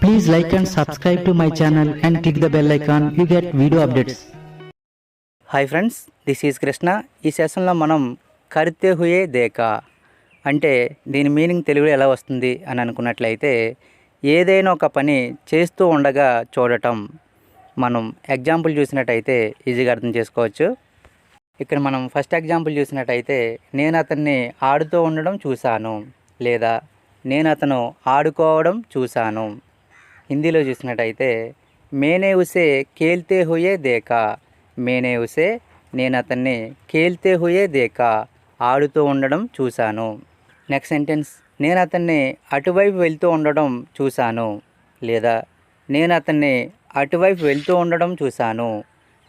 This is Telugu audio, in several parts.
Please like and subscribe to my channel and click the bell icon. You get video updates. Hi friends, this is Krishna. ఈ సెషన్లో మనం కర్తే హుయే దేకా అంటే దీని మీనింగ్ తెలుగులో ఎలా వస్తుంది అని అనుకున్నట్లయితే, ఏదైనా ఒక పని చేస్తూ ఉండగా చూడటం. మనం ఎగ్జాంపుల్ చూసినట్టయితే ఈజీగా అర్థం చేసుకోవచ్చు. ఇక్కడ మనం ఫస్ట్ ఎగ్జాంపుల్ చూసినట్టయితే, నేను అతన్ని ఆడుతూ ఉండడం చూశాను, లేదా నేను అతను ఆడుకోవడం చూశాను. హిందీలో చూసినట్టయితే మేనే ఉసే ఖేల్తే హుయే దేకా, మేనే ఉసే నేను అతన్ని ఖేల్తే హుయే దేకా ఆడుతూ ఉండడం చూశాను. నెక్స్ట్ సెంటెన్స్, నేను అతన్ని అటువైపు వెళ్తూ ఉండడం చూశాను, లేదా నేను అతన్ని అటువైపు వెళ్తూ ఉండడం చూశాను.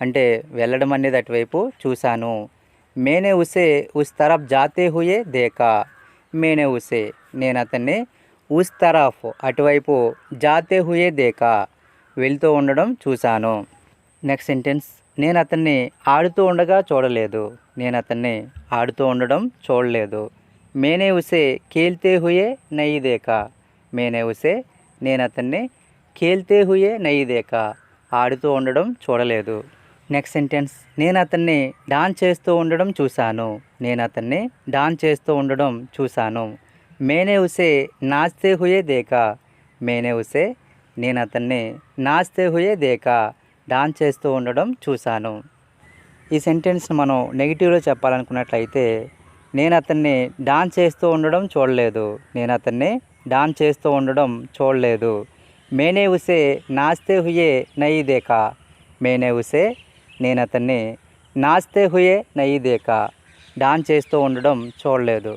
అంటే వెళ్ళడం అనేది అటువైపు చూశాను. మేనే ఉసే ఉస్ తరఫ్ జాతే హుయే దేకా, మేనే ఉసే నేను అతన్ని ఉస్ తరఫ్ అటువైపు జాతే హుయే దేకా వెళ్తూ ఉండడం చూశాను. నెక్స్ట్ సెంటెన్స్, నేను అతన్ని ఆడుతూ ఉండగా చూడలేదు, నేను అతన్ని ఆడుతూ ఉండడం చూడలేదు. మేనే ఉసే ఖేల్తే హుయే నహీ దేకా, మేనే ఉసే నేను అతన్ని ఖేల్తే హుయే నహీ దేకా ఆడుతూ ఉండడం చూడలేదు. నెక్స్ట్ సెంటెన్స్, నేను అతన్ని డాన్స్ చేస్తూ ఉండడం చూశాను, నేను అతన్ని డాన్స్ చేస్తూ ఉండడం చూశాను. మేనే ఉసే నాచ్తే హుయే దేకా, మేనే ఉసే నేను అతన్ని నాచ్తే హుయే దేకా డాన్స్ చేస్తూ ఉండడం చూశాను. ఈ సెంటెన్స్ని మనం నెగిటివ్లో చెప్పాలనుకున్నట్లయితే, నేను అతన్ని డాన్స్ చేస్తూ ఉండడం చూడలేదు, నేను అతన్ని డాన్స్ చేస్తూ ఉండడం చూడలేదు. మేనే ఉసే నాచ్తే హుయే నహీ దేకా, మేనే ఉసే నేను అతన్ని నాచ్తే హుయే నహీ దేకా డాన్స్ చేస్తూ ఉండడం చూడలేదు.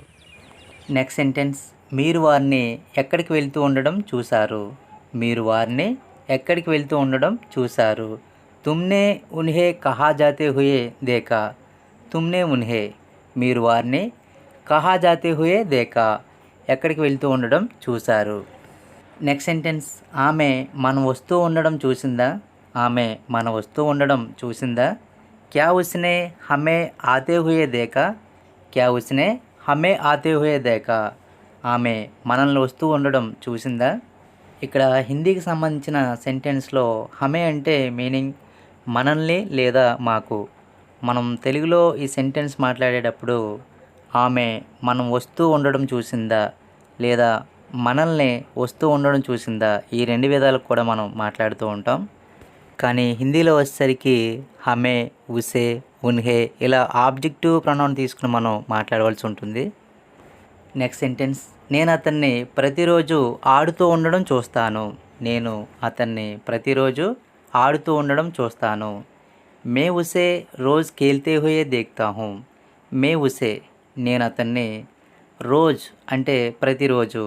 నెక్స్ట్ సెంటెన్స్, మీరు వారిని ఎక్కడికి వెళ్తూ ఉండడం చూశారు, మీరు వారిని ఎక్కడికి వెళ్తూ ఉండడం చూశారు. తుమ్నే ఉన్హే కహా జాతే హుయే దేకా, తుమ్నే ఉన్హే మీరు వారిని కహా జాతే హుయే దేకా ఎక్కడికి వెళ్తూ ఉండడం చూశారు. నెక్స్ట్ సెంటెన్స్, ఆమె మనం వస్తూ ఉండడం చూసిందా, ఆమె మన వస్తూ ఉండడం చూసిందా. క్యా ఉస్నే హమే ఆతే హుయే దేకా, క్యా ఉస్నే హమే ఆతే హుయే దేకా ఆమె మనల్ని వస్తూ ఉండడం చూసిందా. ఇక్కడ హిందీకి సంబంధించిన సెంటెన్స్లో హమే అంటే మీనింగ్ మనల్ని లేదా మాకు. మనం తెలుగులో ఈ సెంటెన్స్ మాట్లాడేటప్పుడు ఆమె మనం వస్తూ ఉండడం చూసిందా లేదా మనల్ని వస్తూ ఉండడం చూసిందా, ఈ రెండు విధాలకు కూడా మనం మాట్లాడుతూ ఉంటాం. కానీ హిందీలో వచ్చేసరికి హమే, ఉసే, ఉన్హే ఇలా ఆబ్జెక్టివ్ ప్రొనౌన్ తీసుకుని మనం మాట్లాడవలసి ఉంటుంది. నెక్స్ట్ సెంటెన్స్, నేను అతన్ని ప్రతిరోజు ఆడుతూ ఉండడం చూస్తాను, నేను అతన్ని ప్రతిరోజు ఆడుతూ ఉండడం చూస్తాను. మే ఉసే రోజ్ ఖేల్తే హుయే దేఖ్తా హూ, మే ఉసే నేను అతన్ని రోజ్ అంటే ప్రతిరోజు,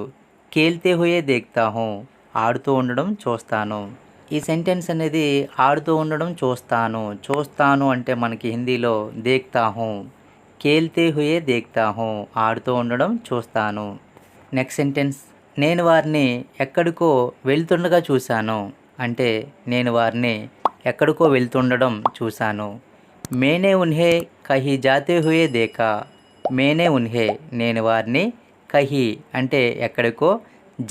ఖేల్తే హుయే దేఖ్తా హూ ఆడుతూ ఉండడం చూస్తాను. ఈ సెంటెన్స్ అనేది ఆడుతూ ఉండడం చూస్తాను, చూస్తాను అంటే మనకి హిందీలో దేఖ్తా హూ, ఖేల్తే హుయే దేఖ్తా హూ ఆడుతూ ఉండడం చూస్తాను. నెక్స్ట్ సెంటెన్స్, నేను వారిని ఎక్కడికో వెళ్తుండగా చూశాను, అంటే నేను వారిని ఎక్కడికో వెళ్తుండడం చూశాను. మేనే ఉన్హే కహీ జాతే హుయే దేకా, మేనే ఉన్హే నేను వారిని కహీ అంటే ఎక్కడికో,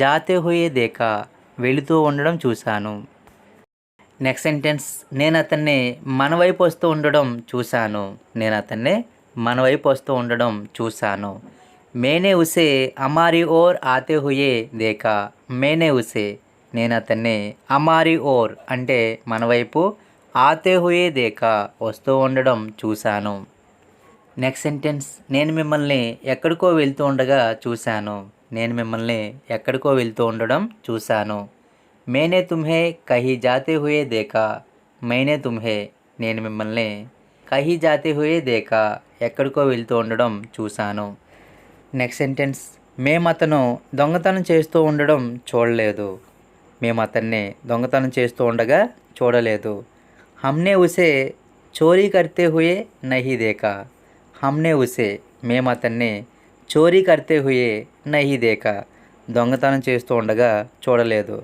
జాతే హుయే దేకా వెళుతూ ఉండడం చూశాను. నెక్స్ట్ సెంటెన్స్, నేను అతన్ని మన వైపు వస్తూ ఉండడం చూశాను, నేను అతన్ని మన వైపు వస్తూ ఉండడం చూశాను. మేనే ఉసే హమారీ ఓర్ ఆతే హుయే దేకా, మేనే ఉసే నేను అతన్ని హమారీ ఓర్ అంటే మన వైపు, ఆతే హుయే దేకా వస్తూ ఉండడం చూశాను. నెక్స్ట్ సెంటెన్స్, నేను మిమ్మల్ని ఎక్కడికో వెళ్తూ ఉండగా చూశాను, నేను మిమ్మల్ని ఎక్కడికో వెళ్తూ ఉండడం చూశాను. మేనే తుమ్హే కహీ జాతే హుయే దేకా, మేనే తుమ్హే నేను మిమ్మల్ని కహీ జాతే హుయే దేకా ఎక్కడికో వెళ్తూ ఉండడం చూశాను. నెక్స్ట్ సెంటెన్స్, మేము అతను దొంగతనం చేస్తూ ఉండడం చూడలేదు, మేము అతన్ని దొంగతనం చేస్తూ ఉండగా చూడలేదు. హమ్నే ఉసే చోరీ కర్తే హుయే నహీ దేకా, హమ్నే ఉసే మేము అతన్ని చోరీ కర్తే హుయే నహీ దేకా దొంగతనం చేస్తూ ఉండగా చూడలేదు.